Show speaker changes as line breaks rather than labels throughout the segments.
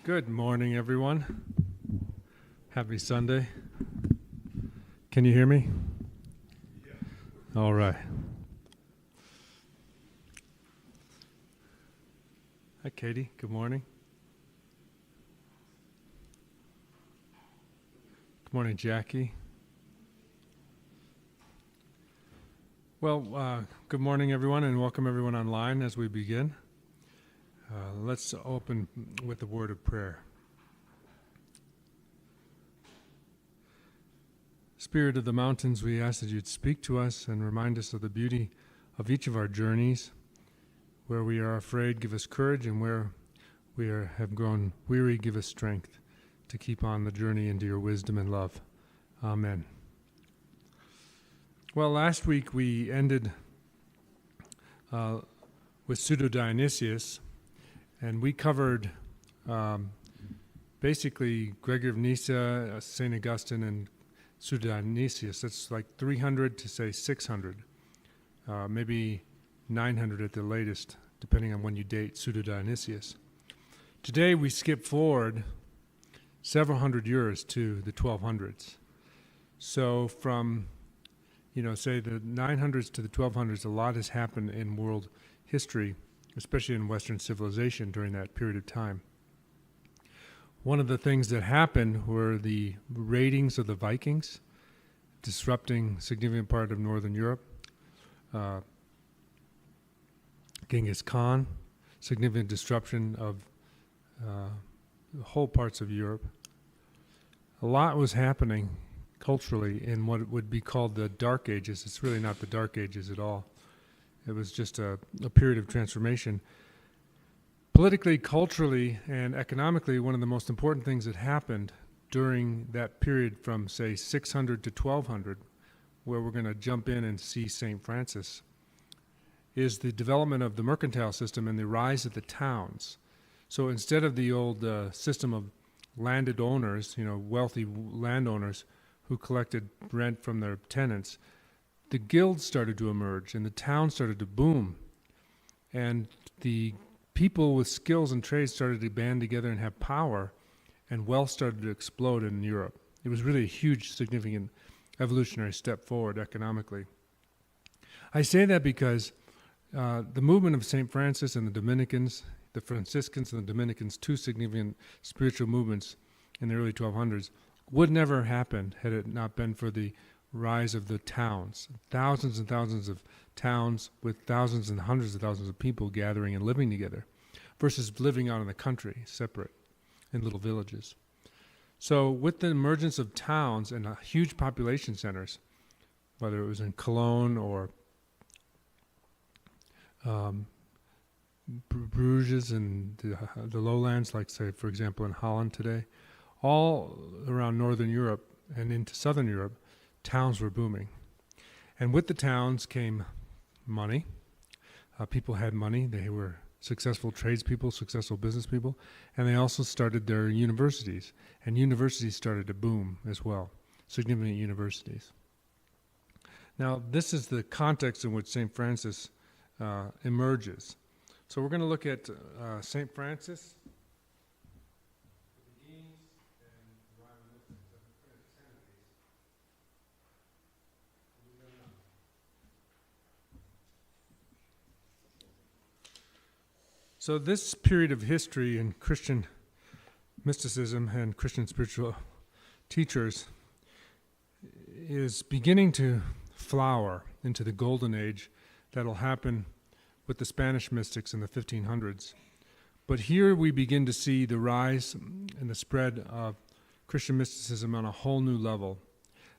Good morning, everyone. Happy Sunday. Can you hear me? Yeah. All right. Hi, Katie. Good morning. Good morning, Jackie. Well, good morning, everyone, and welcome everyone online as we begin. Let's open with a word of prayer. Spirit of the mountains, we ask that you'd speak to us and remind us of the beauty of each of our journeys. Where we are afraid, give us courage, and where we have grown weary, give us strength to keep on the journey into your wisdom and love. Amen. Well, last week we ended with Pseudo-Dionysius, and we covered basically Gregory of Nyssa, St. Augustine, and Pseudo-Dionysius. That's like 300 to, say, 600, maybe 900 at the latest, depending on when you date Pseudo-Dionysius. Today we skip forward several hundred years to the 1200s. So from, say the 900s to the 1200s, a lot has happened in world history, especially in Western civilization during that period of time. One of the things that happened were the raidings of the Vikings, disrupting a significant part of Northern Europe. Genghis Khan, significant disruption of whole parts of Europe. A lot was happening culturally in what would be called the Dark Ages. It's really not the Dark Ages at all. It was just a period of transformation. Politically, culturally, and economically, one of the most important things that happened during that period from, say, 600 to 1200, where we're going to jump in and see St. Francis, is the development of the mercantile system and the rise of the towns. So instead of the old system of landed owners, wealthy landowners who collected rent from their tenants, the guilds started to emerge and the town started to boom. And the people with skills and trades started to band together and have power, and wealth started to explode in Europe. It was really a huge, significant evolutionary step forward economically. I say that because the movement of St. Francis and the Dominicans, the Franciscans and the Dominicans, two significant spiritual movements in the early 1200s, would never have happened had it not been for the rise of the towns. Thousands and thousands of towns with thousands and hundreds of thousands of people gathering and living together versus living out in the country, separate, in little villages. So with the emergence of towns and huge population centers, whether it was in Cologne or Bruges and the lowlands, like, say, for example, in Holland today, all around Northern Europe and into Southern Europe, towns were booming. And with the towns came money. People had money. They were successful tradespeople, successful business people, and they also started their universities. And universities started to boom as well, significant universities. Now, this is the context in which St. Francis emerges. So we're going to look at St. Francis. So this period of history in Christian mysticism and Christian spiritual teachers is beginning to flower into the golden age that'll happen with the Spanish mystics in the 1500s. But here we begin to see the rise and the spread of Christian mysticism on a whole new level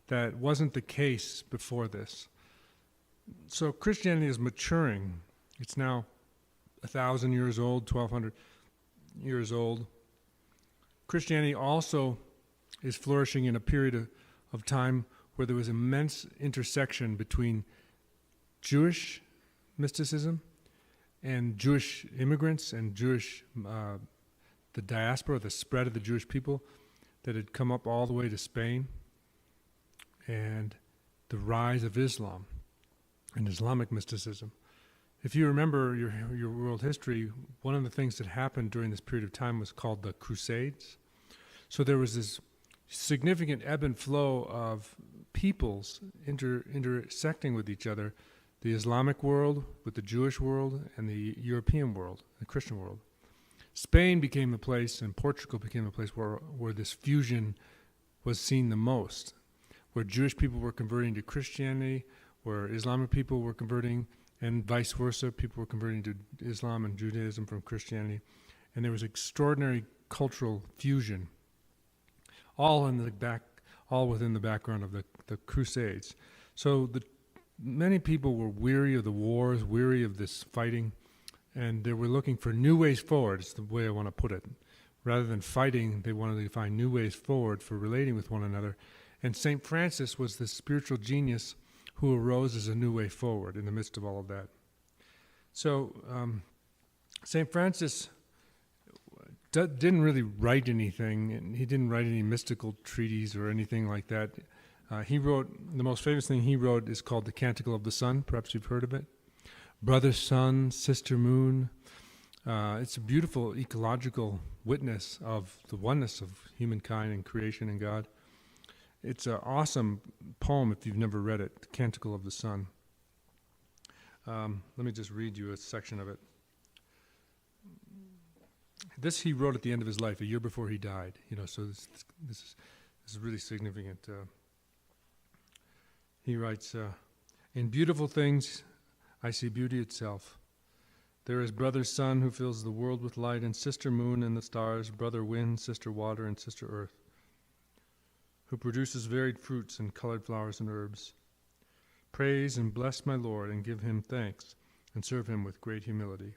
that wasn't the case before this. So Christianity is maturing. It's now 1,000 years old, 1,200 years old. Christianity also is flourishing in a period of time where there was immense intersection between Jewish mysticism and Jewish immigrants and Jewish, the diaspora, the spread of the Jewish people that had come up all the way to Spain, and the rise of Islam and Islamic mysticism. If you remember your world history, one of the things that happened during this period of time was called the Crusades. So there was this significant ebb and flow of peoples intersecting with each other, the Islamic world with the Jewish world and the European world, the Christian world. Spain became the place, and Portugal became the place where this fusion was seen the most, where Jewish people were converting to Christianity, where Islamic people were converting, and vice versa. People were converting to Islam and Judaism from Christianity. And there was extraordinary cultural fusion, all within the background of the Crusades. So many people were weary of the wars, weary of this fighting, and they were looking for new ways forward, is the way I want to put it. Rather than fighting, they wanted to find new ways forward for relating with one another. And St. Francis was this spiritual genius who arose as a new way forward in the midst of all of that. So St. Francis didn't really write anything, and he didn't write any mystical treatise or anything like that. He wrote, the most famous thing he wrote is called the Canticle of the Sun. Perhaps you've heard of it. Brother Sun, Sister Moon. It's a beautiful ecological witness of the oneness of humankind and creation and God. It's an awesome poem if you've never read it, the Canticle of the Sun. Let me just read you a section of it. This he wrote at the end of his life, a year before he died. So this is really significant. He writes, "In beautiful things I see beauty itself. There is brother sun who fills the world with light, and sister moon and the stars, brother wind, sister water, and sister earth, who produces varied fruits and colored flowers and herbs. Praise and bless my Lord, and give him thanks, and serve him with great humility."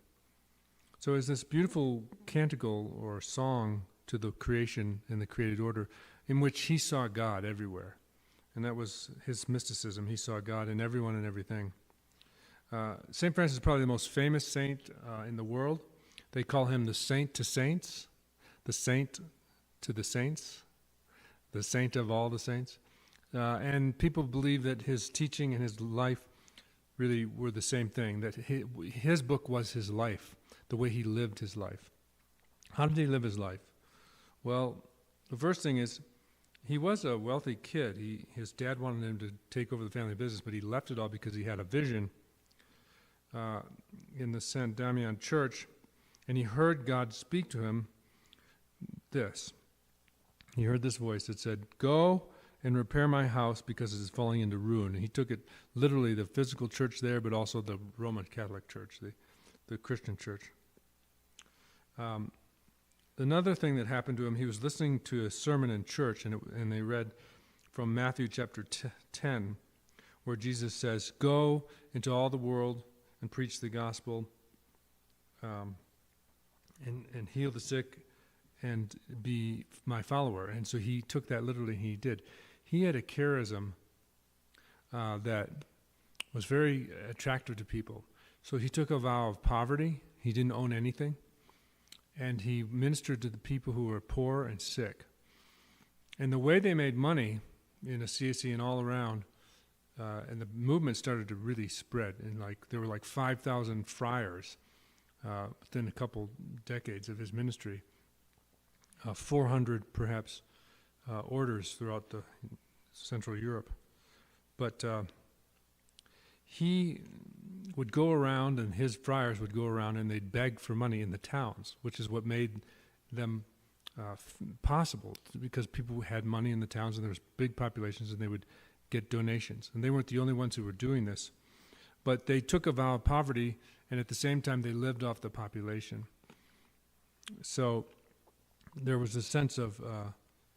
So it's this beautiful canticle or song to the creation and the created order in which he saw God everywhere. And that was his mysticism. He saw God in everyone and everything. St. Francis is probably the most famous saint in the world. They call him the saint to saints, the saint to the saints, the saint of all the saints. And people believe that his teaching and his life really were the same thing, that his book was his life, the way he lived his life. How did he live his life? Well, the first thing is, he was a wealthy kid. His dad wanted him to take over the family business, but he left it all because he had a vision in the St. Damian Church, and he heard God speak to him this. He heard this voice that said, "Go and repair my house because it is falling into ruin." And he took it literally, the physical church there, but also the Roman Catholic Church, the Christian church. Another thing that happened to him, he was listening to a sermon in church, and they read from Matthew chapter 10, where Jesus says, "Go into all the world and preach the gospel, and heal the sick, and be my follower." And so he took that literally, and he did. He had a charism that was very attractive to people. So he took a vow of poverty. He didn't own anything. And he ministered to the people who were poor and sick. And the way they made money in Assisi and all around, and the movement started to really spread. And there were 5,000 friars within a couple decades of his ministry. 400 perhaps orders throughout the Central Europe. But he would go around, and his friars would go around, and they'd beg for money in the towns, which is what made them possible, because people had money in the towns, and there was big populations, and they would get donations. And they weren't the only ones who were doing this. But they took a vow of poverty, and at the same time they lived off the population. So there was a sense of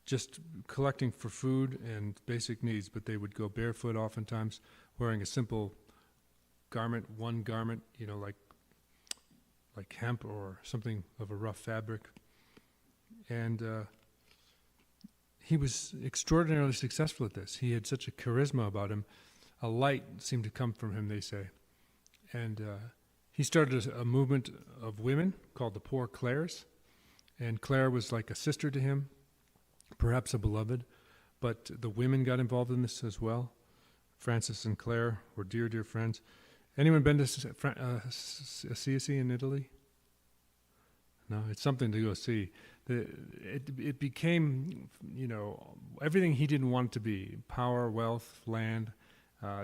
just collecting for food and basic needs, but they would go barefoot oftentimes, wearing a simple garment, one garment, like hemp or something of a rough fabric. And he was extraordinarily successful at this. He had such a charisma about him. A light seemed to come from him, they say. And he started a movement of women called the Poor Clares. And Clare was like a sister to him, perhaps a beloved. But the women got involved in this as well. Francis and Clare were dear, dear friends. Anyone been to Assisi in Italy? No, it's something to go see. It became, everything he didn't want it to be: power, wealth, land,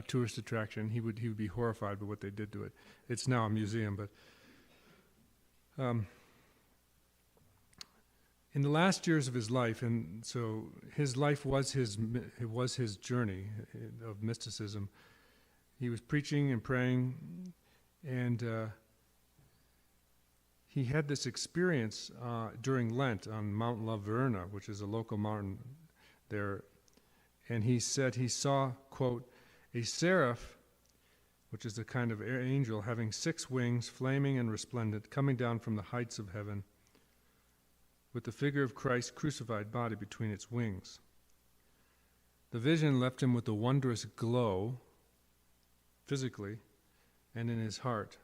tourist attraction. He would be horrified by what they did to it. It's now a museum, but in the last years of his life, and so his life was his journey of mysticism. He was preaching and praying, and he had this experience during Lent on Mount La Verna, which is a local mountain there, and he said he saw, quote, a seraph, which is a kind of angel, having 6 wings, flaming and resplendent, coming down from the heights of heaven, with the figure of Christ's crucified body between its wings. The vision left him with a wondrous glow, physically, and in his heart.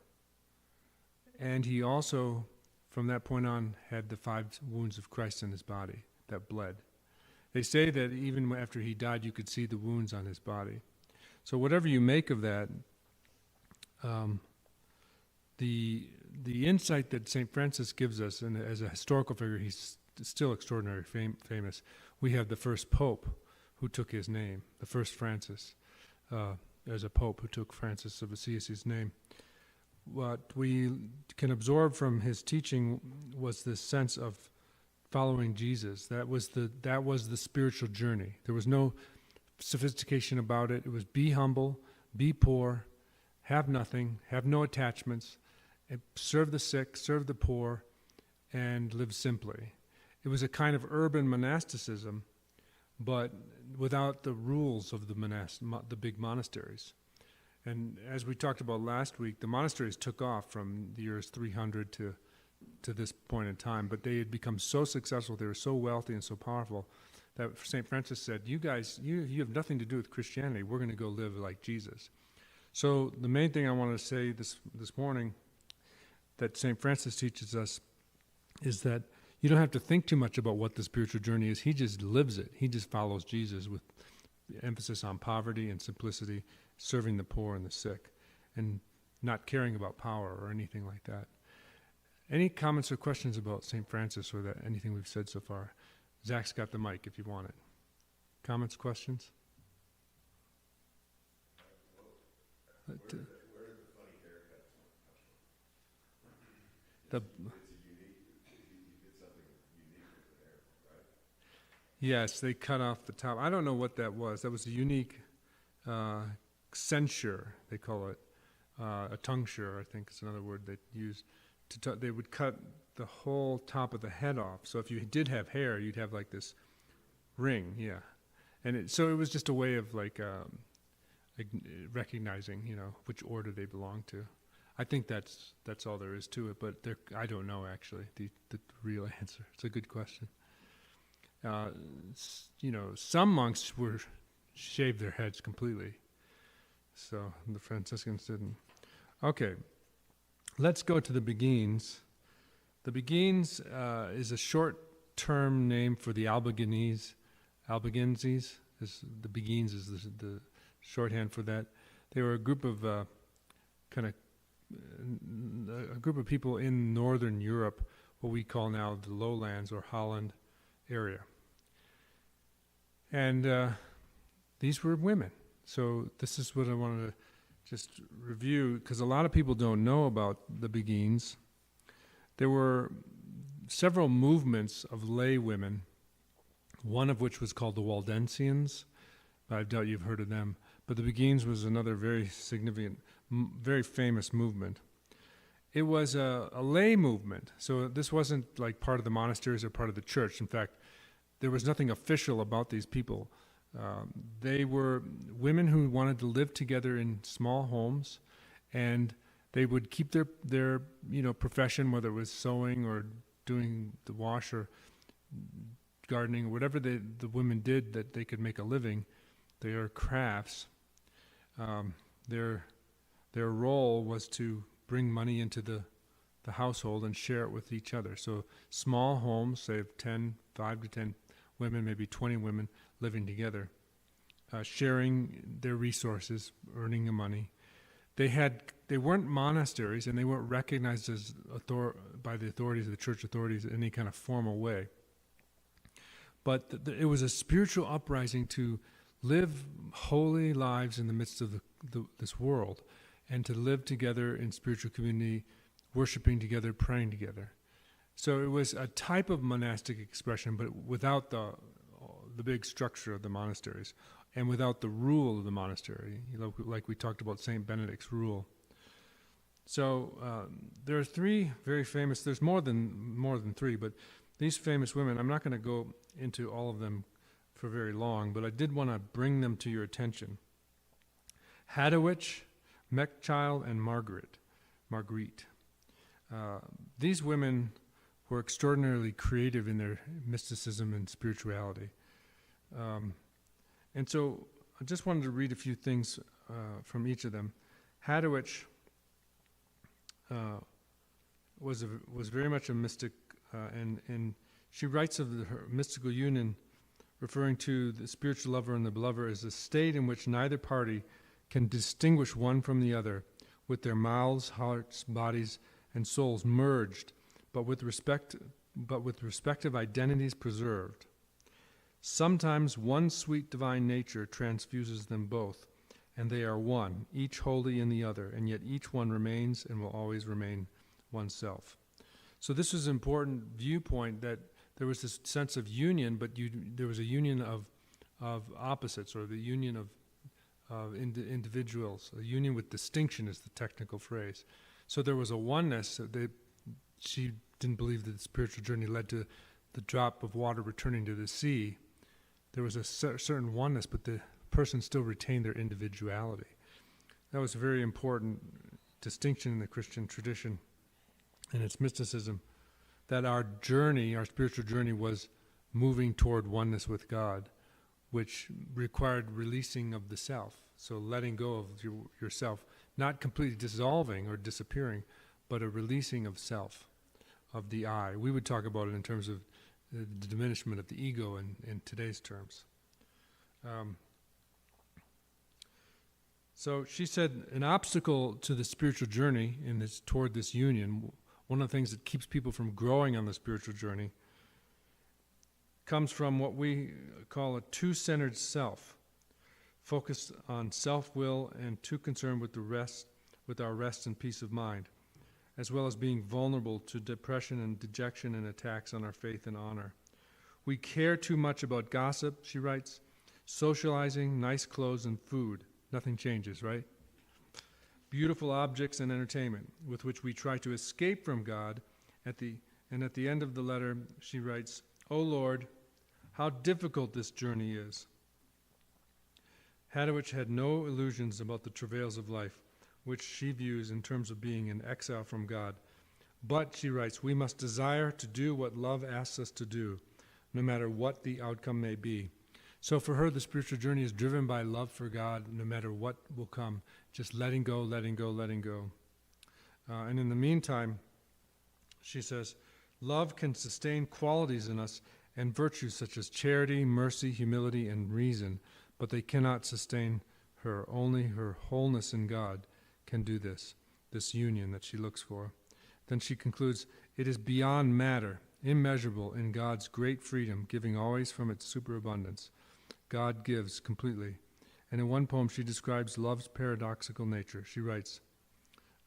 And he also, from that point on, had the 5 wounds of Christ in his body that bled. They say that even after he died, you could see the wounds on his body. So whatever you make of that, the insight that St. Francis gives us, and as a historical figure, he's still extraordinarily famous. We have the first pope who took his name, the first Francis, as a pope who took Francis of Assisi's name. What we can absorb from his teaching was this sense of following Jesus. That was the spiritual journey. There was no sophistication about it. It was be humble, be poor, have nothing, have no attachments, serve the sick, serve the poor, and live simply. It was a kind of urban monasticism, but without the rules of the big monasteries. And as we talked about last week, the monasteries took off from the years 300 to this point in time, but they had become so successful, they were so wealthy and so powerful, that St. Francis said, you guys, you have nothing to do with Christianity. We're going to go live like Jesus. So the main thing I want to say this morning that St. Francis teaches us is that you don't have to think too much about what the spiritual journey is. He just lives it. He just follows Jesus with emphasis on poverty and simplicity, serving the poor and the sick, and not caring about power or anything like that. Any comments or questions about St. Francis or anything we've said so far? Zach's got the mic if you want it. Comments, questions? Where did the funny haircut come from? Yes, they cut off the top. I don't know what that was. That was a unique censure, they call it. A tonsure, I think is another word they use. They would cut the whole top of the head off. So if you did have hair, you'd have like this ring, yeah. And so it was just a way of like recognizing, which order they belong to. I think that's all there is to it, but I don't know actually the real answer. It's a good question. Some monks shaved their heads completely, so the Franciscans didn't. Okay, let's go to the Beguines. The Beguines is a short-term name for the Albigenses. The Beguines is the shorthand for that. They were a group of a group of people in northern Europe, what we call now the lowlands or Holland area. And these were women. So this is what I wanted to just review, because a lot of people don't know about the Beguines. There were several movements of lay women, one of which was called the Waldensians. I doubt you've heard of them. But the Beguines was another very significant, very famous movement. It was a lay movement, so this wasn't like part of the monasteries or part of the church. In fact, there was nothing official about these people. They were women who wanted to live together in small homes, and they would keep their profession, whether it was sewing or doing the wash or gardening or whatever the women did that they could make a living. Their crafts. Their role was to bring money into the household and share it with each other. So small homes, say of 5 to 10 women, maybe 20 women living together, sharing their resources, earning the money. They had they weren't monasteries, and they weren't recognized as by the authorities, the church authorities, in any kind of formal way. But it was a spiritual uprising to live holy lives in the midst of this world, and to live together in spiritual community, worshiping together, praying together. So it was a type of monastic expression, but without the big structure of the monasteries, and without the rule of the monastery, like we talked about Saint Benedict's rule. So there are three very famous. There's more than three, but these famous women. I'm not going to go into all of them for very long, but I did want to bring them to your attention. Hadowich, Mechchild, and Marguerite. These women were extraordinarily creative in their mysticism and spirituality. And so I just wanted to read a few things from each of them. Hadowich was very much a mystic, and she writes of her mystical union, referring to the spiritual lover and the beloved as a state in which neither party can distinguish one from the other, with their mouths, hearts, bodies, and souls merged, but with respective identities preserved. Sometimes one sweet divine nature transfuses them both, and they are one, each wholly in the other, and yet each one remains and will always remain oneself. So this is an important viewpoint, that there was this sense of union, but there was a union of opposites, or the union of individuals. A union with distinction is the technical phrase. So there was a oneness. She didn't believe that the spiritual journey led to the drop of water returning to the sea. There was a certain oneness, but the person still retained their individuality. That was a very important distinction in the Christian tradition and its mysticism, that our journey, our spiritual journey, was moving toward oneness with God, which required releasing of the self. So letting go of yourself, not completely dissolving or disappearing, but a releasing of self, of the I. We would talk about it in terms of the diminishment of the ego in today's terms. So she said, an obstacle to the spiritual journey toward this union, one of the things that keeps people from growing on the spiritual journey, comes from what we call a two-centered self, focused on self-will and too concerned with our rest and peace of mind, as well as being vulnerable to depression and dejection and attacks on our faith and honor. We care too much about gossip, she writes, socializing, nice clothes, and food. Nothing changes, right? Beautiful objects and entertainment, with which we try to escape from God. At the end of the letter, she writes, "O Lord, how difficult this journey is." Hadowich had no illusions about the travails of life, which she views in terms of being in exile from God. But, she writes, we must desire to do what love asks us to do, no matter what the outcome may be. So for her, the spiritual journey is driven by love for God, no matter what will come, just letting go, letting go, letting go. And in the meantime, she says, love can sustain qualities in us and virtues such as charity, mercy, humility, and reason, but they cannot sustain her. Only her wholeness in God can do this union that she looks for. Then she concludes, it is beyond matter, immeasurable in God's great freedom, giving always from its superabundance. God gives completely. And in one poem she describes love's paradoxical nature. She writes,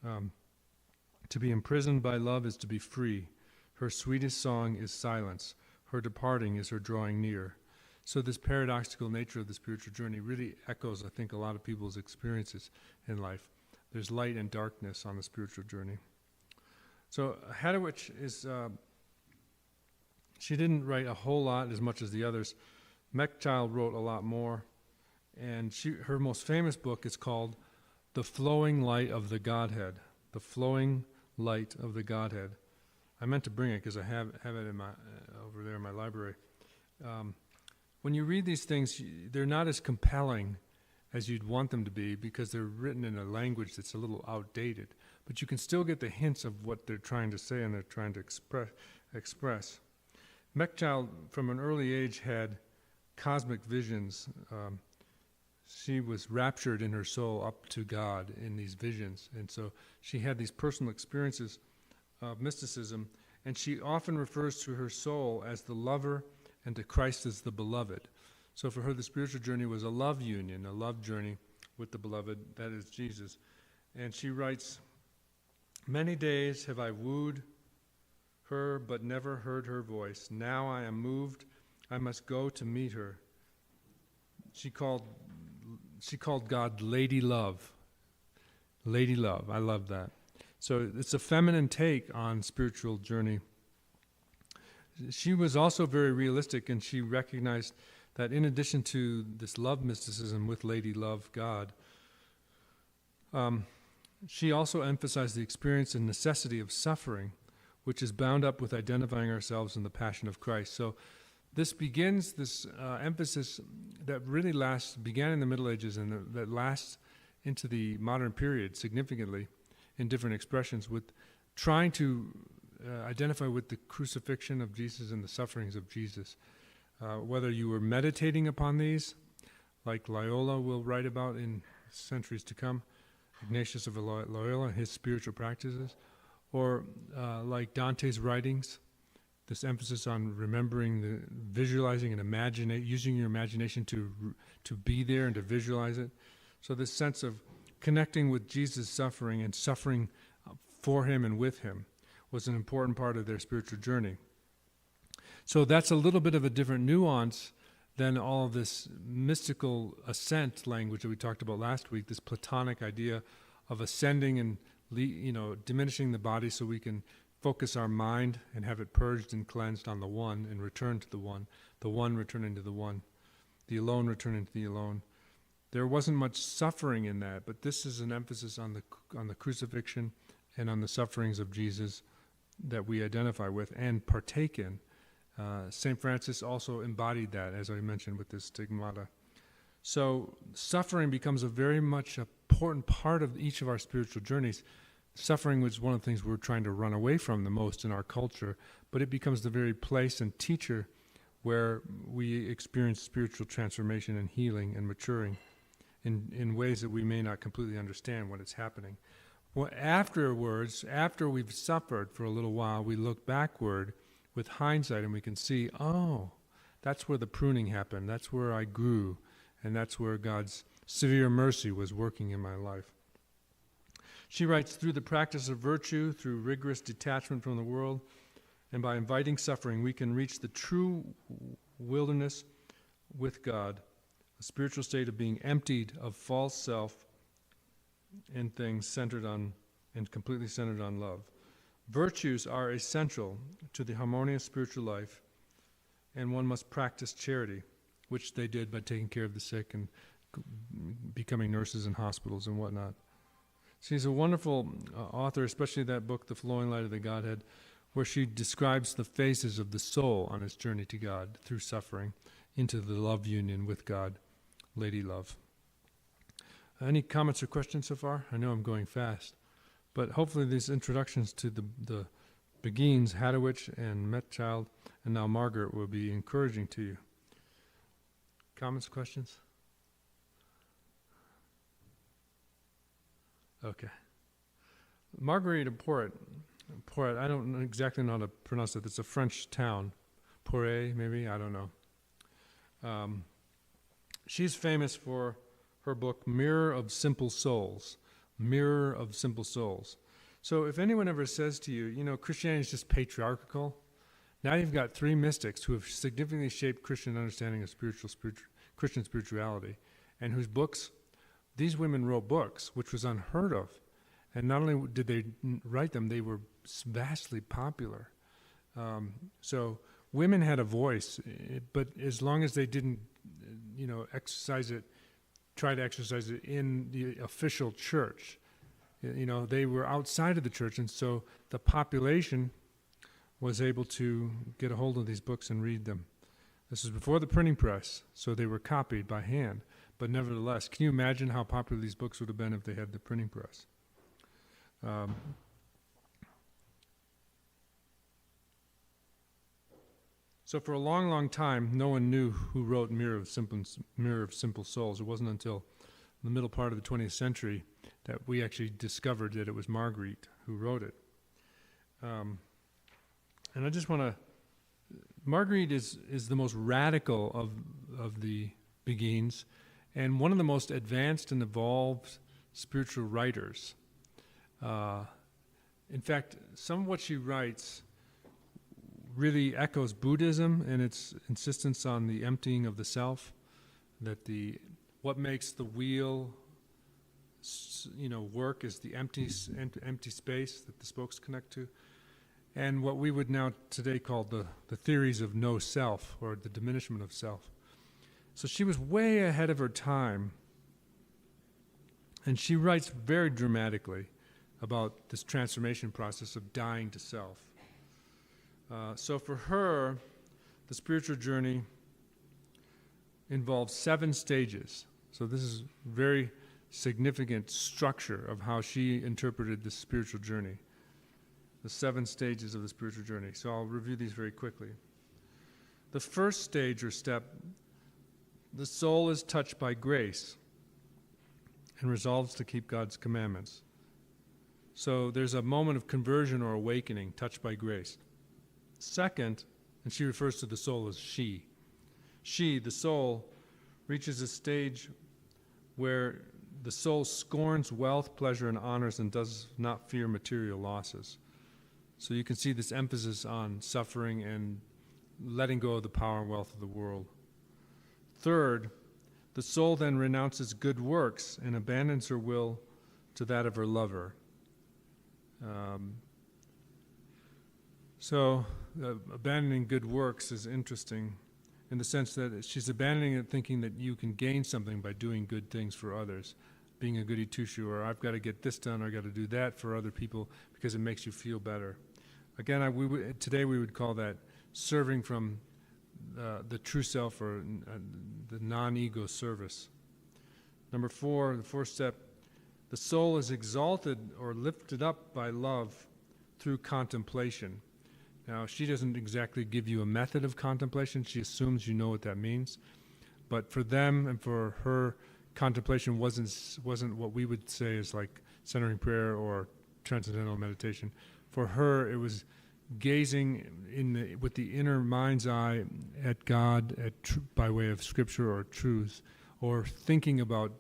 to be imprisoned by love is to be free. Her sweetest song is silence. Her departing is her drawing near. So this paradoxical nature of the spiritual journey really echoes, I think, a lot of people's experiences in life. There's light and darkness on the spiritual journey. So Hadowich is, she didn't write a whole lot as much as the others. Mechchild wrote a lot more, and her most famous book is called The Flowing Light of the Godhead. The Flowing Light of the Godhead. I meant to bring it because I have it in over there in my library. When you read these things, they're not as compelling as you'd want them to be because they're written in a language that's a little outdated. But you can still get the hints of what they're trying to say and they're trying to express. Mechchild, from an early age, had cosmic visions. she was raptured in her soul up to God in these visions. And so she had these personal experiences of mysticism, and she often refers to her soul as the lover and to Christ as the beloved. So for her, the spiritual journey was a love union, a love journey with the beloved, that is Jesus. And she writes, "Many days have I wooed her, but never heard her voice. Now I am moved, I must go to meet her." She called God Lady Love. Lady Love, I love that. So it's a feminine take on spiritual journey. She was also very realistic, and she recognized that in addition to this love mysticism with Lady Love, God, she also emphasized the experience and necessity of suffering, which is bound up with identifying ourselves in the passion of Christ. So this begins, this emphasis that really began in the Middle Ages and that lasts into the modern period significantly in different expressions, with trying to identify with the crucifixion of Jesus and the sufferings of Jesus. Whether you were meditating upon these, like Loyola will write about in centuries to come, Ignatius of Loyola, his spiritual practices, or like Dante's writings, this emphasis on remembering, visualizing and using your imagination to be there and to visualize it. So this sense of connecting with Jesus' suffering and suffering for him and with him was an important part of their spiritual journey. So that's a little bit of a different nuance than all of this mystical ascent language that we talked about last week, this Platonic idea of ascending and diminishing the body so we can focus our mind and have it purged and cleansed on the one and return to the one returning to the one, the alone returning to the alone. There wasn't much suffering in that, but this is an emphasis on the crucifixion and on the sufferings of Jesus that we identify with and partake in. St. Francis also embodied that, as I mentioned, with this stigmata. So suffering becomes a very much important part of each of our spiritual journeys. Suffering was one of the things we're trying to run away from the most in our culture, but it becomes the very place and teacher where we experience spiritual transformation and healing and maturing in ways that we may not completely understand when it's happening. Well, afterwards, after we've suffered for a little while, we look backward with hindsight and we can see, oh, that's where the pruning happened, that's where I grew, and that's where God's severe mercy was working in my life. She writes, through the practice of virtue, through rigorous detachment from the world, and by inviting suffering, we can reach the true wilderness with God, a spiritual state of being emptied of false self and things centered on and completely centered on love. Virtues are essential to the harmonious spiritual life, and one must practice charity, which they did by taking care of the sick and becoming nurses in hospitals and whatnot. She's a wonderful author, especially that book, The Flowing Light of the Godhead, where she describes the phases of the soul on its journey to God through suffering into the love union with God, Lady Love. Any comments or questions so far? I know I'm going fast, but hopefully these introductions to the Beguines, Hadowich, and Metchild, and now Margaret will be encouraging to you. Comments, questions? Okay. Marguerite de Porret, I don't exactly know how to pronounce it. It's a French town. Porret, maybe? I don't know. She's famous for her book, Mirror of Simple Souls. Mirror of Simple Souls. So if anyone ever says to you, Christianity is just patriarchal, now you've got three mystics who have significantly shaped Christian understanding of Christian spirituality, and whose books, these women wrote books, which was unheard of. And not only did they write them, they were vastly popular. So women had a voice, but as long as they didn't, try to exercise it in the official church, they were outside of the church, and so the population was able to get a hold of these books and read them. This was before the printing press, so they were copied by hand. But nevertheless, can you imagine how popular these books would have been if they had the printing press? So for a long, long time, no one knew who wrote Mirror of Simple Souls. It wasn't until the middle part of the 20th century that we actually discovered that it was Marguerite who wrote it. And I just want to, Marguerite is the most radical of the Beguines, and one of the most advanced and evolved spiritual writers. In fact, some of what she writes really echoes Buddhism and its insistence on the emptying of the self, that what makes the wheel work is the empty space that the spokes connect to, and what we would now today call the theories of no self, or the diminishment of self. So she was way ahead of her time, and she writes very dramatically about this transformation process of dying to self. So for her, the spiritual journey involves 7 stages. So this is very significant structure of how she interpreted the spiritual journey, the 7 stages of the spiritual journey. So I'll review these very quickly. The first stage or step, the soul is touched by grace and resolves to keep God's commandments. So there's a moment of conversion or awakening, touched by grace. Second, and she refers to the soul as she. She, the soul, reaches a stage where the soul scorns wealth, pleasure, and honors and does not fear material losses. So you can see this emphasis on suffering and letting go of the power and wealth of the world. Third, the soul then renounces good works and abandons her will to that of her lover. Abandoning good works is interesting in the sense that she's abandoning it thinking that you can gain something by doing good things for others, being a goody two-shoe, or I've got to get this done, or I've got to do that for other people because it makes you feel better. Again, today we would call that serving from the true self, or the non-ego service. Number 4, the 4th step, the soul is exalted or lifted up by love through contemplation. Now, she doesn't exactly give you a method of contemplation. She assumes you know what that means. But for them and for her, contemplation wasn't what we would say is like centering prayer or transcendental meditation. For her, it was gazing with the inner mind's eye at God by way of scripture or truth, or thinking about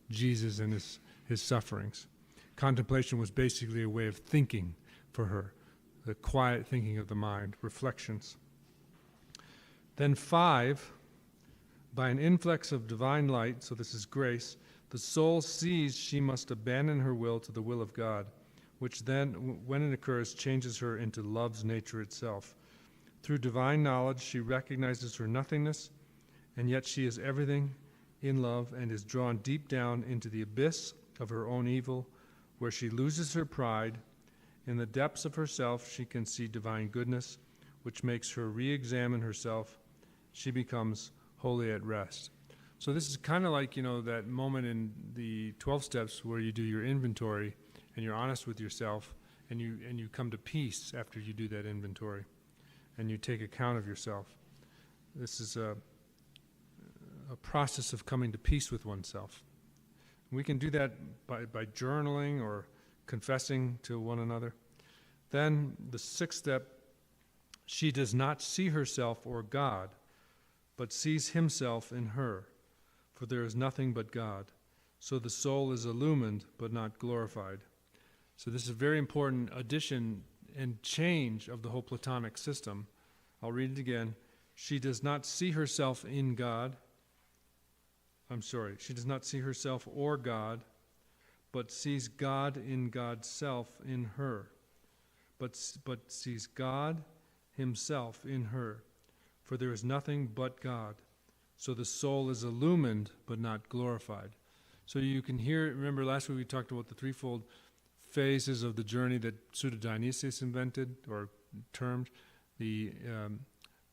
Jesus and his sufferings. Contemplation was basically a way of thinking for her, the quiet thinking of the mind, reflections. Then 5, by an influx of divine light, so this is grace, the soul sees she must abandon her will to the will of God, which then, when it occurs, changes her into love's nature itself. Through divine knowledge, she recognizes her nothingness, and yet she is everything in love and is drawn deep down into the abyss of her own evil, where she loses her pride. In the depths of herself, she can see divine goodness, which makes her re-examine herself. She becomes wholly at rest. So this is kind of like, that moment in the 12 steps where you do your inventory and you're honest with yourself, and you come to peace after you do that inventory, and you take account of yourself. This is a process of coming to peace with oneself. We can do that by journaling or confessing to one another. Then the 6th step, she does not see herself or God, but sees himself in her, for there is nothing but God. So the soul is illumined but not glorified. So this is a very important addition and change of the whole Platonic system. I'll read it again. She does not see herself in God. She does not see herself or God, but sees God in God's self in her. But sees God himself in her, for there is nothing but God. So the soul is illumined but not glorified. So you can hear, remember last week we talked about the threefold phases of the journey that Pseudo-Dionysius invented or termed, the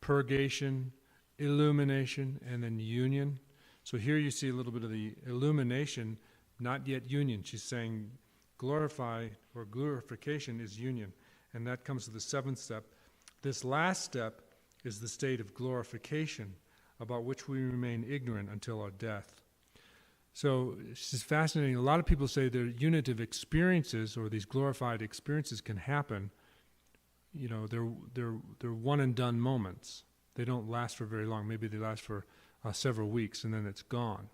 purgation, illumination, and then union. So here you see a little bit of the illumination, not yet union. She's saying glorify or glorification is union. And that comes to the 7th step. This last step is the state of glorification, about which we remain ignorant until our death. So this is fascinating. A lot of people say their unitive experiences, or these glorified experiences, can happen. You know, they're one and done moments. They don't last for very long. Maybe they last for several weeks and then it's gone.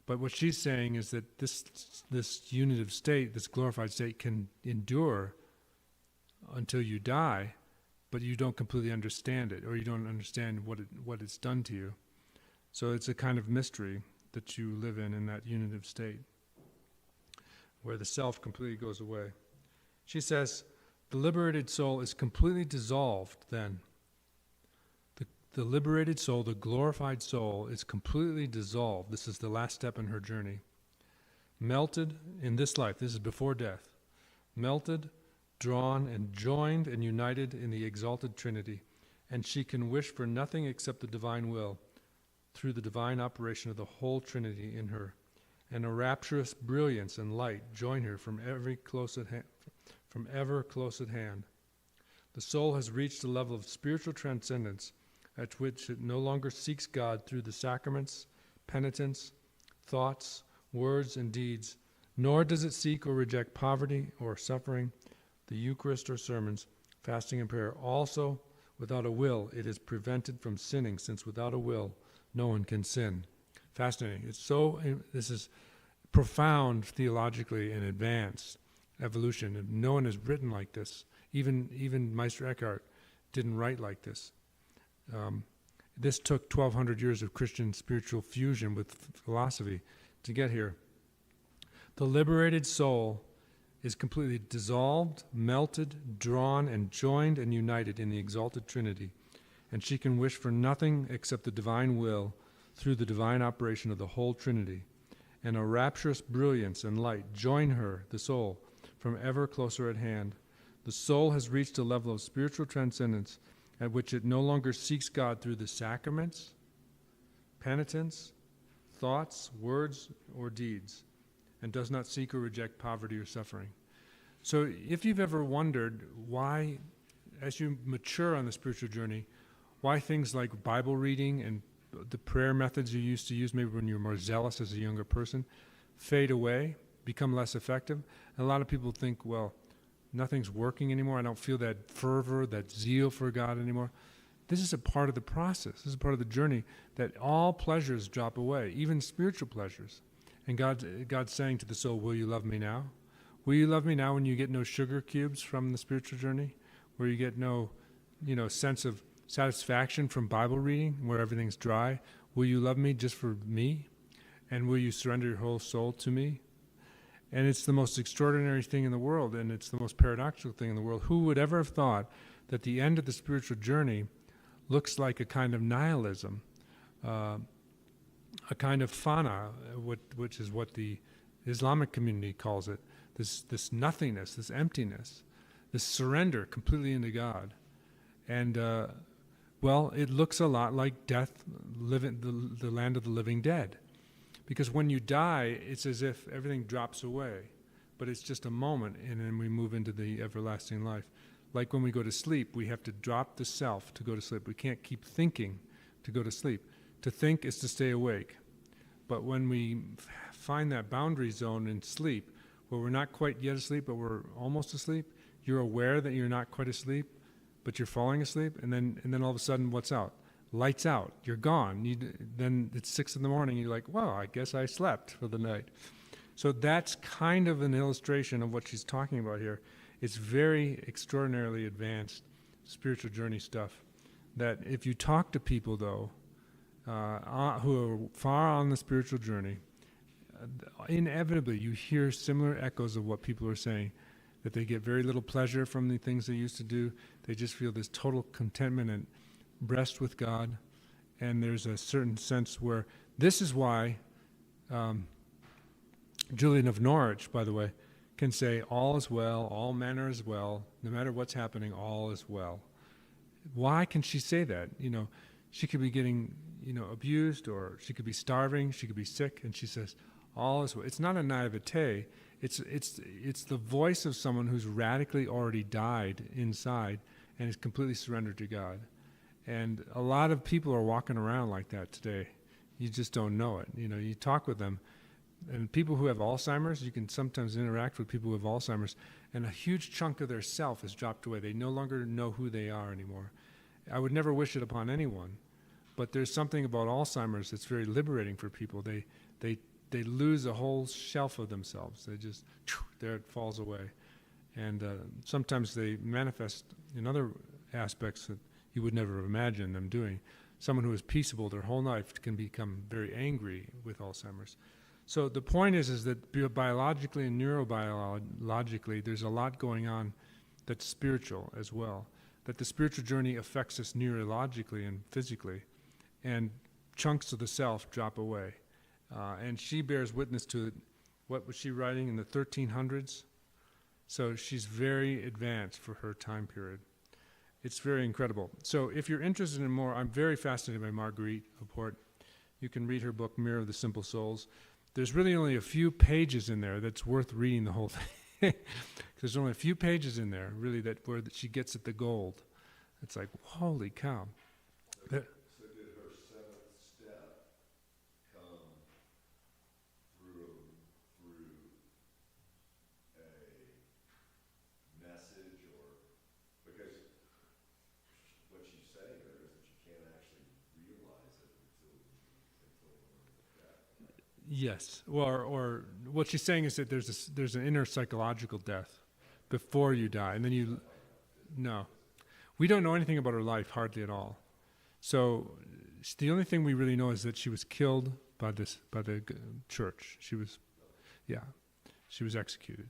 But what she's saying is that this unitive state, this glorified state, can endure until you die, but you don't completely understand it, or you don't understand what it's done to you. So it's a kind of mystery that you live in that unitive state, where the self completely goes away. She says, the liberated soul is completely dissolved then. The liberated soul, the glorified soul, is completely dissolved. This is the last step in her journey. Melted in this life, this is before death, melted, drawn, and joined and united in the exalted Trinity, and she can wish for nothing except the divine will, through the divine operation of the whole Trinity in her, and a rapturous brilliance and light join her from ever close at hand. The soul has reached a level of spiritual transcendence at which it no longer seeks God through the sacraments, penitence, thoughts, words, and deeds, nor does it seek or reject poverty or suffering, the Eucharist or sermons, fasting and prayer. Also, without a will, it is prevented from sinning, since without a will, no one can sin. Fascinating. This is profound theologically and advanced evolution. And no one has written like this. Even Meister Eckhart didn't write like this. This took 1,200 years of Christian spiritual fusion with philosophy to get here. The liberated soul is completely dissolved, melted, drawn, and joined and united in the exalted Trinity, and she can wish for nothing except the divine will through the divine operation of the whole Trinity, and a rapturous brilliance and light join her, the soul, from ever closer at hand. The soul has reached a level of spiritual transcendence at which it no longer seeks God through the sacraments, penitence, thoughts, words, or deeds, and does not seek or reject poverty or suffering. So if you've ever wondered why, as you mature on the spiritual journey, why things like Bible reading and the prayer methods you used to use maybe when you were more zealous as a younger person fade away, become less effective, and a lot of people think, well, nothing's working anymore. I don't feel that fervor, that zeal for God anymore. This is a part of the process. This is a part of the journey, that all pleasures drop away, even spiritual pleasures. And God's saying to the soul, will you love me now? Will you love me now when you get no sugar cubes from the spiritual journey? Where you get no, sense of satisfaction from Bible reading, where everything's dry? Will you love me just for me? And will you surrender your whole soul to me? And it's the most extraordinary thing in the world, and it's the most paradoxical thing in the world. Who would ever have thought that the end of the spiritual journey looks like a kind of nihilism, a kind of fana, which is what the Islamic community calls it, this nothingness, this emptiness, this surrender completely into God. And, it looks a lot like death, the land of the living dead. Because when you die, it's as if everything drops away, but it's just a moment, and then we move into the everlasting life. Like when we go to sleep, we have to drop the self to go to sleep. We can't keep thinking to go to sleep. To think is to stay awake. But when we find that boundary zone in sleep, where we're not quite yet asleep, but we're almost asleep, you're aware that you're not quite asleep, but you're falling asleep, and then all of a sudden, what's out? Lights out, you're gone. Then it's 6 a.m, you're like, well, I guess I slept for the night. So that's kind of an illustration of what she's talking about here. It's very extraordinarily advanced spiritual journey stuff, that if you talk to people, though, who are far on the spiritual journey, inevitably you hear similar echoes of what people are saying, that they get very little pleasure from the things they used to do. They just feel this total contentment and rest with God, and there's a certain sense where this is why Julian of Norwich, by the way, can say all is well, all manner is well, no matter what's happening, all is well. Why can she say that? She could be getting abused, or she could be starving, she could be sick, and she says all is well. It's not a naivete. It's the voice of someone who's radically already died inside and is completely surrendered to God. And a lot of people are walking around like that today. You just don't know it. You know, you talk with them, and people who have Alzheimer's, you can sometimes interact with people who have Alzheimer's, and a huge chunk of their self has dropped away. They no longer know who they are anymore. I would never wish it upon anyone, but there's something about Alzheimer's that's very liberating for people. They lose a whole shelf of themselves. They just, there it falls away. And sometimes they manifest in other aspects that you would never imagine them doing. Someone who is peaceable their whole life can become very angry with Alzheimer's. So the point is that biologically and neurobiologically, there's a lot going on that's spiritual as well. That the spiritual journey affects us neurologically and physically, and chunks of the self drop away. And she bears witness to it. What was she writing in the 1300s? So she's very advanced for her time period. It's very incredible. So if you're interested in more, I'm very fascinated by Marguerite Laporte. You can read her book, Mirror of the Simple Souls. There's really only a few pages in there that's worth reading the whole thing. There's only a few pages in there, really, where she gets at the gold. It's like, holy cow.
So did her seventh step come through a message, or because what she's saying there is that you can't actually realize it until death.
Yes, or what she's saying is that there's an inner psychological death before you die, and then no. We don't know anything about her life, hardly at all. So the only thing we really know is that she was killed by the church. She was executed.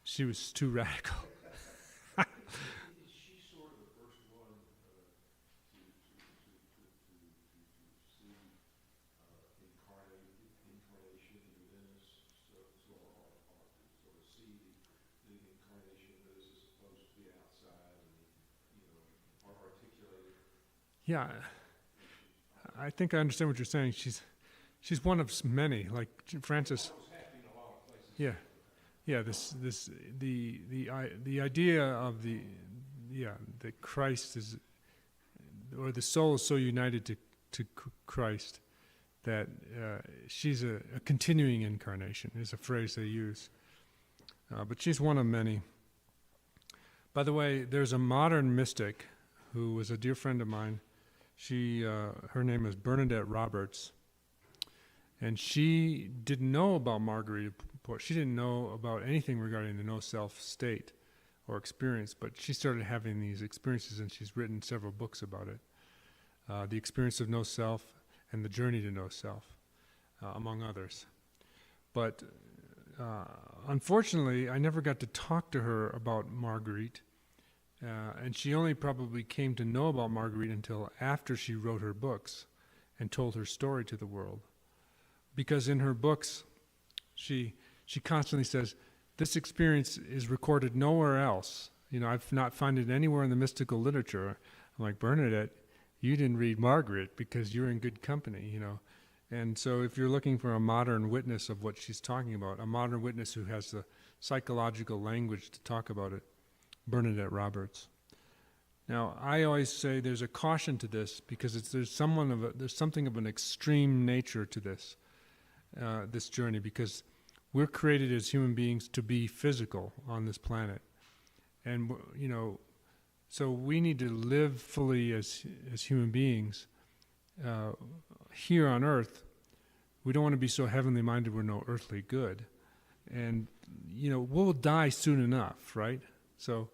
She was too radical.
Is she sort of the first one to see incarnation in Venice, or sort of see the incarnation of Venice as opposed to the outside, and or articulate it?
Yeah, I think I understand what you're saying. She's one of many, like Francis. Yeah, yeah. The idea of that Christ is, or the soul is so united to Christ that she's a continuing incarnation is a phrase they use. But she's one of many. By the way, there's a modern mystic who was a dear friend of mine. Her name is Bernadette Roberts, and she didn't know about Marguerite Laporte. She didn't know about anything regarding the no-self state or experience, but she started having these experiences, and she's written several books about it. The Experience of No-Self and The Journey to No-Self, among others. But unfortunately, I never got to talk to her about Marguerite. And she only probably came to know about Marguerite until after she wrote her books and told her story to the world. Because in her books, she constantly says, this experience is recorded nowhere else. I've not found it anywhere in the mystical literature. I'm like, Bernadette, you didn't read Margaret because you're in good company, And so if you're looking for a modern witness of what she's talking about, a modern witness who has the psychological language to talk about it, Bernadette Roberts. Now, I always say there's a caution to this because there's something of an extreme nature to this journey, because we're created as human beings to be physical on this planet, and so we need to live fully as human beings here on Earth. We don't want to be so heavenly minded we're no earthly good, and we'll die soon enough, right? So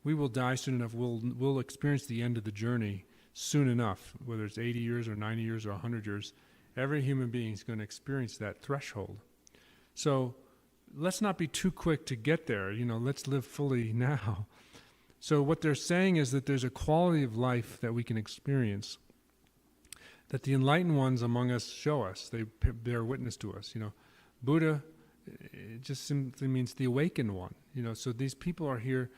we will die soon enough. We'll experience the end of the journey soon enough, whether it's 80 years or 90 years or 100 years. Every human being is going to experience that threshold. So let's not be too quick to get there. Let's live fully now. So what they're saying is that there's a quality of life that we can experience that the enlightened ones among us show us. They bear witness to us. Buddha, it just simply means the awakened one. So these people are here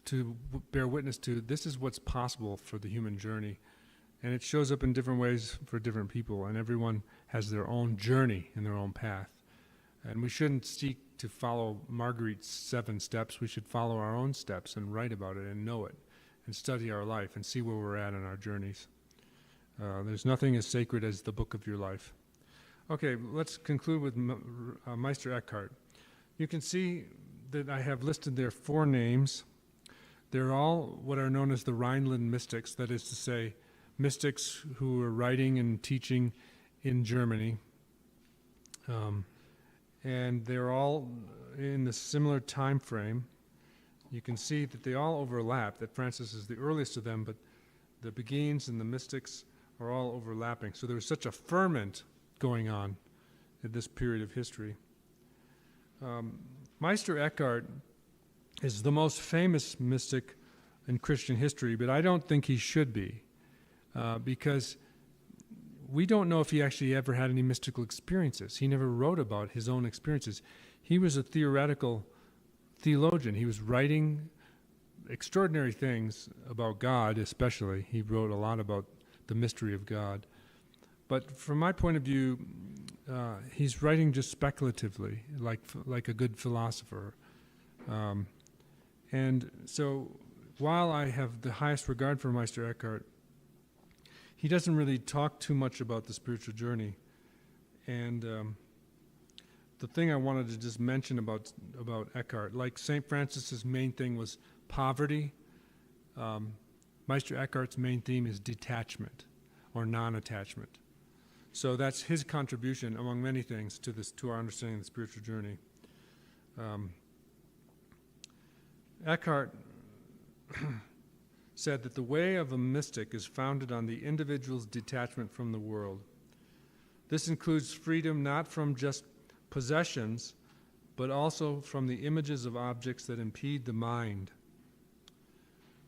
to bear witness to this is what's possible for the human journey. And it shows up in different ways for different people, and everyone has their own journey and their own path. And we shouldn't seek to follow Marguerite's 7 steps. We should follow our own steps and write about it and know it and study our life and see where we're at in our journeys. There's nothing as sacred as the book of your life. Okay, let's conclude with Meister Eckhart. You can see that I have listed there 4 names. They're all what are known as the Rhineland mystics, that is to say, mystics who were writing and teaching in Germany. And they're all in a similar time frame. You can see that they all overlap, that Francis is the earliest of them, but the Beguines and the mystics are all overlapping. So there's such a ferment going on in this period of history. Meister Eckhart is the most famous mystic in Christian history, but I don't think he should be, because we don't know if he actually ever had any mystical experiences. He never wrote about his own experiences. He was a theoretical theologian. He was writing extraordinary things about God, especially. He wrote a lot about the mystery of God. But from my point of view, he's writing just speculatively, like a good philosopher. And so while I have the highest regard for Meister Eckhart, he doesn't really talk too much about the spiritual journey. And the thing I wanted to just mention about Eckhart, like St. Francis's main thing was poverty, Meister Eckhart's main theme is detachment or non-attachment. So that's his contribution, among many things, to our understanding of the spiritual journey. Eckhart said that the way of a mystic is founded on the individual's detachment from the world. This includes freedom not from just possessions, but also from the images of objects that impede the mind.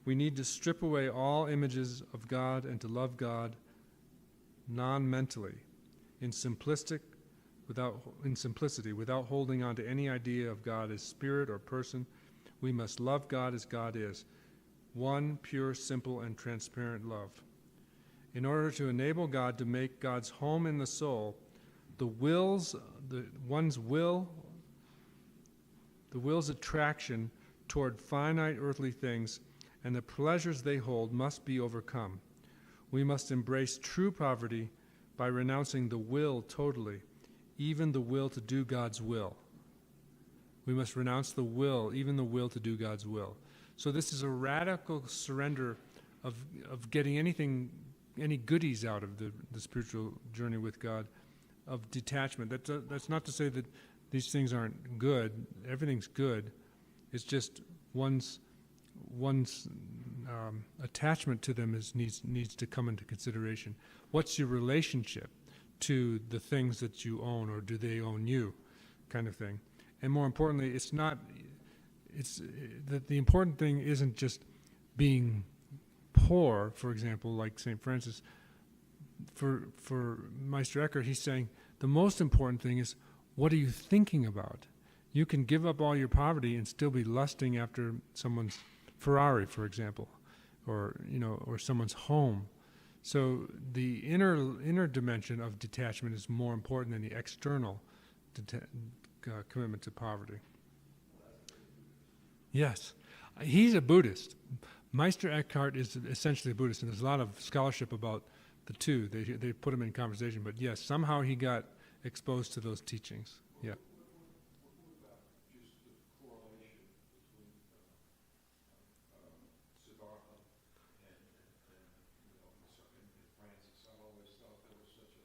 We need to strip away all images of God and to love God non-mentally, in simplicity, without holding on to any idea of God as spirit or person. We must love God as God is, one pure, simple, and transparent love. In order to enable God to make God's home in the soul, the will's attraction toward finite earthly things and the pleasures they hold must be overcome. We must embrace true poverty by renouncing the will totally, even the will to do God's will. We must renounce the will, even the will to do God's will. So this is a radical surrender of getting any goodies out of the spiritual journey with God, of detachment. That's not to say that these things aren't good. Everything's good. It's just one's attachment to them needs to come into consideration. What's your relationship to the things that you own, or do they own you, kind of thing. And more importantly, the important thing isn't just being poor, for example, like St. Francis. For Meister Eckhart, he's saying the most important thing is, what are you thinking about? You can give up all your poverty and still be lusting after someone's Ferrari, for example, or someone's home. So the inner dimension of detachment is more important than the external commitment to poverty. Yes, he's a Buddhist. Meister Eckhart is essentially a Buddhist, and there's a lot of scholarship about the two. They put him in conversation, but yes, somehow he got exposed to those teachings. Yeah.
What about just the correlation between Siddhartha and Francis? I've always thought there was such a,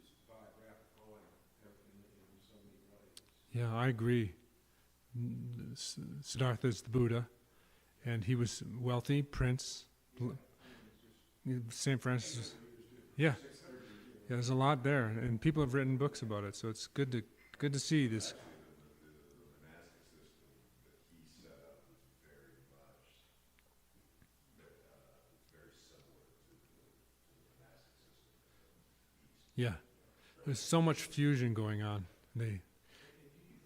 just biographical and everything in so many ways.
Yeah, I agree. Siddhartha is the Buddha, and he was wealthy, prince. St. Francis, yeah, there's a lot there, and people have written books about it. So it's good to see this. Yeah, there's so much fusion going on.
Do you think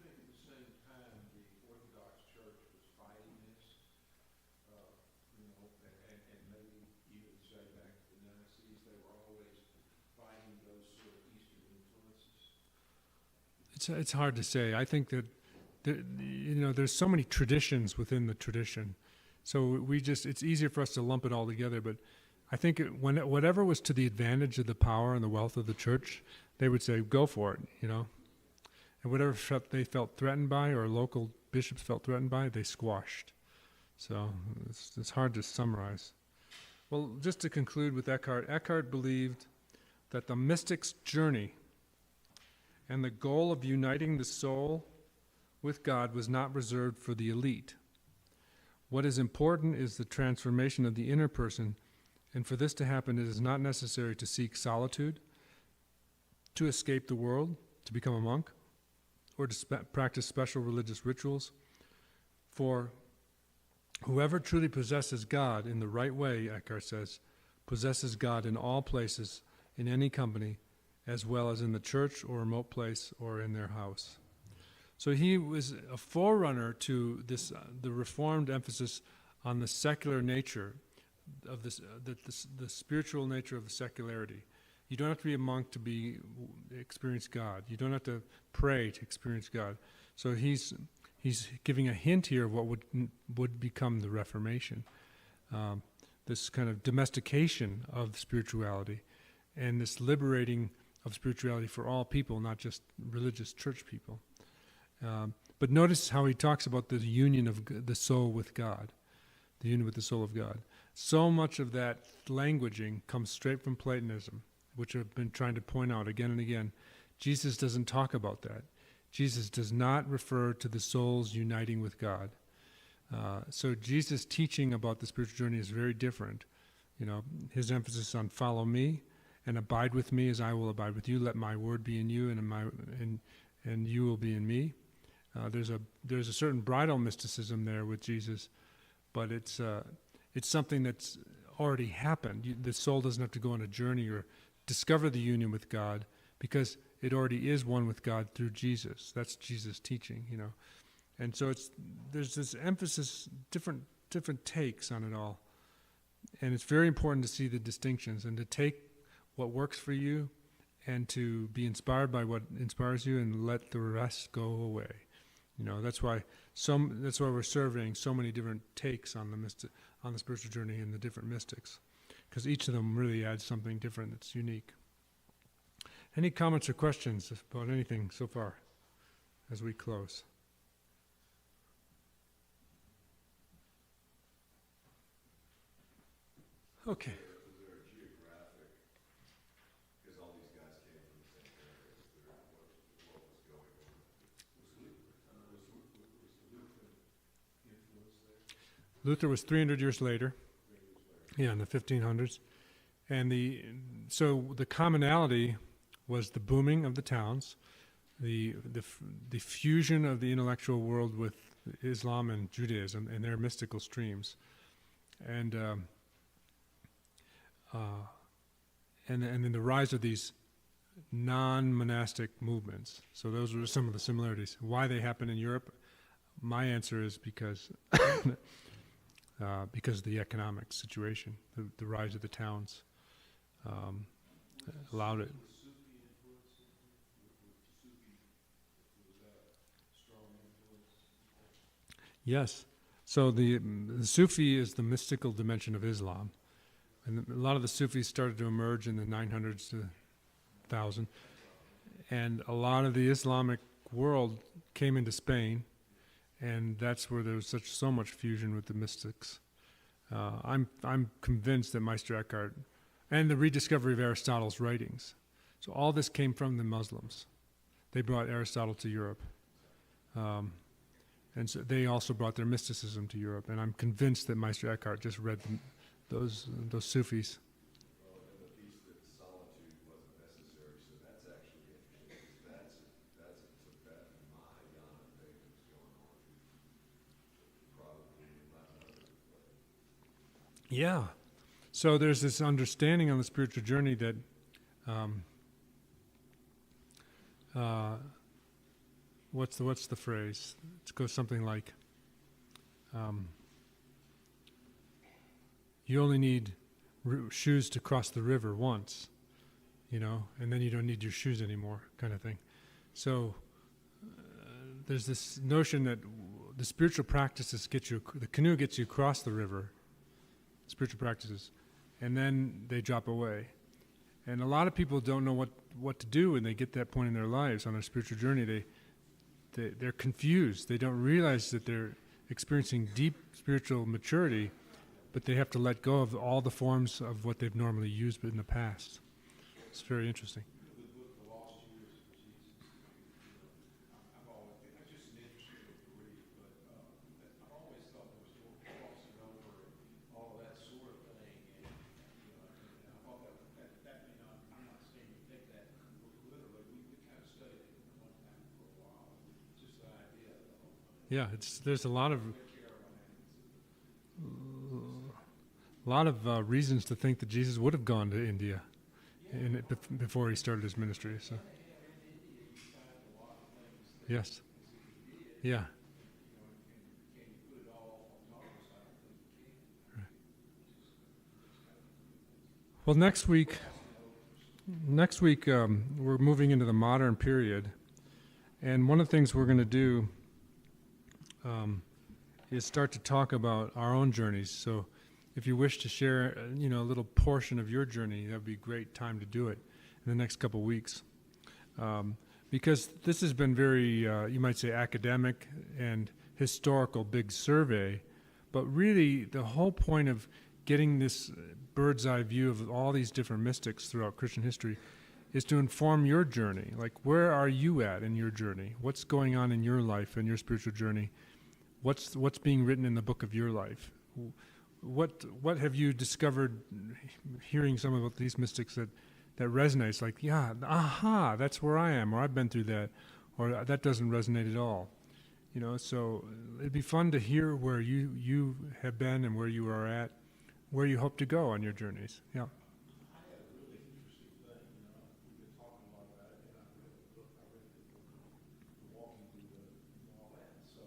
at the same time the Orthodox Church was fighting this, and maybe even say back to the Nazis, they were always fighting those sort of Eastern influences?
It's hard to say. I think that there's so many traditions within the tradition, So it's easier for us to lump it all together. But I think whatever was to the advantage of the power and the wealth of the church, they would say, go for it, And whatever they felt threatened by, or local bishops felt threatened by, they squashed. So it's hard to summarize. Well, just to conclude with Eckhart believed that the mystic's journey and the goal of uniting the soul with God was not reserved for the elite. What is important is the transformation of the inner person, and for this to happen, it is not necessary to seek solitude, to escape the world, to become a monk, or to practice special religious rituals. For whoever truly possesses God in the right way, Eckhart says, possesses God in all places, in any company, as well as in the church or remote place or in their house. So he was a forerunner to this, the Reformed emphasis on the secular nature of this, the spiritual nature of the secularity. You don't have to be a monk to experience God. You don't have to pray to experience God. So he's giving a hint here of what would become the Reformation, this kind of domestication of spirituality, and this liberating of spirituality for all people, not just religious church people. But notice how he talks about the union of the soul with God, the union with the soul of God. So much of that languaging comes straight from Platonism, which I've been trying to point out again and again. Jesus doesn't talk about that. Jesus does not refer to the soul's uniting with God. So Jesus' teaching about the spiritual journey is very different. His emphasis on follow me and abide with me as I will abide with you. Let my word be in you, and you will be in me. There's a certain bridal mysticism there with Jesus, but it's something that's already happened. The soul doesn't have to go on a journey or discover the union with God, because it already is one with God through Jesus. That's Jesus' teaching, And so there's this emphasis, different takes on it all. And it's very important to see the distinctions and to take what works for you and to be inspired by what inspires you and let the rest go away. That's why we're surveying so many different takes on the spiritual journey and the different mystics, because each of them really adds something different that's unique. Any comments or questions about anything so far as we close? Okay. Luther was 300 years later, in the 1500s, and so the commonality was the booming of the towns, the fusion of the intellectual world with Islam and Judaism and their mystical streams, and then the rise of these non-monastic movements. So those were some of the similarities. Why they happen in Europe? My answer is because of the economic situation, the rise of the towns allowed it. Yes. So the Sufi is the mystical dimension of Islam. And a lot of the Sufis started to emerge in the 900s to 1000. And a lot of the Islamic world came into Spain, and that's where there was so much fusion with the mystics. I'm convinced that Meister Eckhart, and the rediscovery of Aristotle's writings, so all this came from the Muslims. They brought Aristotle to Europe. And so they also brought their mysticism to Europe, and I'm convinced that Meister Eckhart just read those Sufis.
Well, and the piece that solitude wasn't necessary, so that's actually interesting, because that's a Tibetan Mahayana thing that's going on, probably not another way.
Yeah. So there's this understanding on the spiritual journey that what's the phrase? It goes something like, you only need shoes to cross the river once, and then you don't need your shoes anymore, kind of thing. So there's this notion that the spiritual practices get you, the canoe gets you across the river, spiritual practices, and then they drop away. And a lot of people don't know what to do when they get to that point in their lives on their spiritual journey. They're confused. They don't realize that they're experiencing deep spiritual maturity, but they have to let go of all the forms of what they've normally used in the past. It's very interesting.
The lost years of Jesus, I've always, it's just an interesting read, but I've always thought there was more crossing over and all of that sort of thing, and I thought that may not, I'm not saying we take that literally, we kind of studied it one time for a while, just the idea of the whole thing.
Yeah, there's a lot of reasons to think that Jesus would have gone to India before he started his ministry. So, yes, yeah. Well, next week, we're moving into the modern period, and one of the things we're going to do is start to talk about our own journeys. So, if you wish to share, a little portion of your journey, that would be a great time to do it in the next couple of weeks, because this has been very, you might say, academic and historical, big survey, but really the whole point of getting this bird's eye view of all these different mystics throughout Christian history is to inform your journey. Like, where are you at in your journey? What's going on in your life and your spiritual journey? What's being written in the book of your life? What have you discovered hearing some of these mystics that resonates? Like, yeah, aha, that's where I am, or I've been through that, or that doesn't resonate at all. So it'd be fun to hear where you have been and where you are at, where you hope to go on your journeys. Yeah.
I had a really interesting thing, we've been talking a lot about it, and I read the book, Walking Through all that, so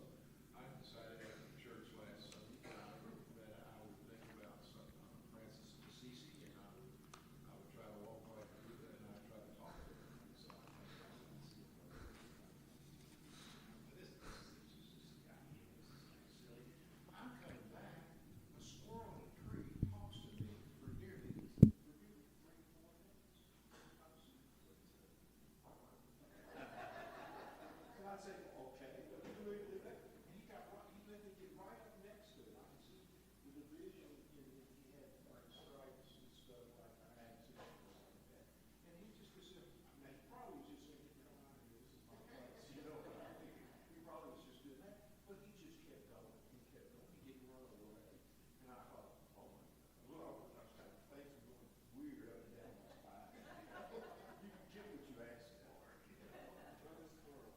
I decided after church last Sunday that I would think about some Francis of Assisi, and I would try to walk right through that, and I'd try to talk to her, and so I think I would see it. But this just got me, this is kind of silly. I'm coming back, a squirrel in a tree talks to me for nearly 3 or 4 minutes. So I say, okay, what do we do that? And he let me get right up next to it. I can see the division in he had like stripes and stuff like I had seen something like that. And he just was, now he probably was just thinking, no, I mean, this is my place, what I think. He probably was just doing that, but he just kept going. He kept going. He didn't run away. And I thought, oh my God. Well, I was kind of face going weird up and down my spine. You get what you asked for. Run a squirrel.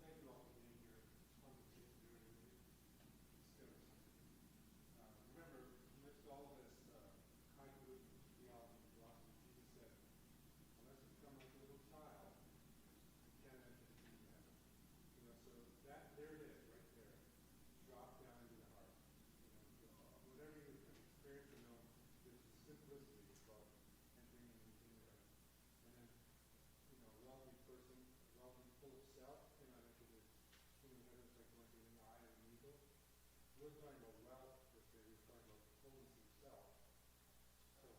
Thank you all for being here. It's fun to sit here with you. Remember, amidst all of this kind of theology and philosophy, Jesus said, unless you become like a little child, you can't enter the kingdom of heaven. So there it is, right there. Drop down into the heart. Whatever you can experience or know, there's a simplicity about entering into the kingdom of heaven. And then, a wealthy person, wealthy, full of self, cannot enter the kingdom of heaven. It's like going through the eye of an eagle. We're talking about wealth, per se. We're talking about fullness of self. So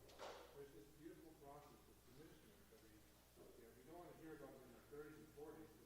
there's this beautiful process of diminishment that we don't want to hear about in our 30s and 40s.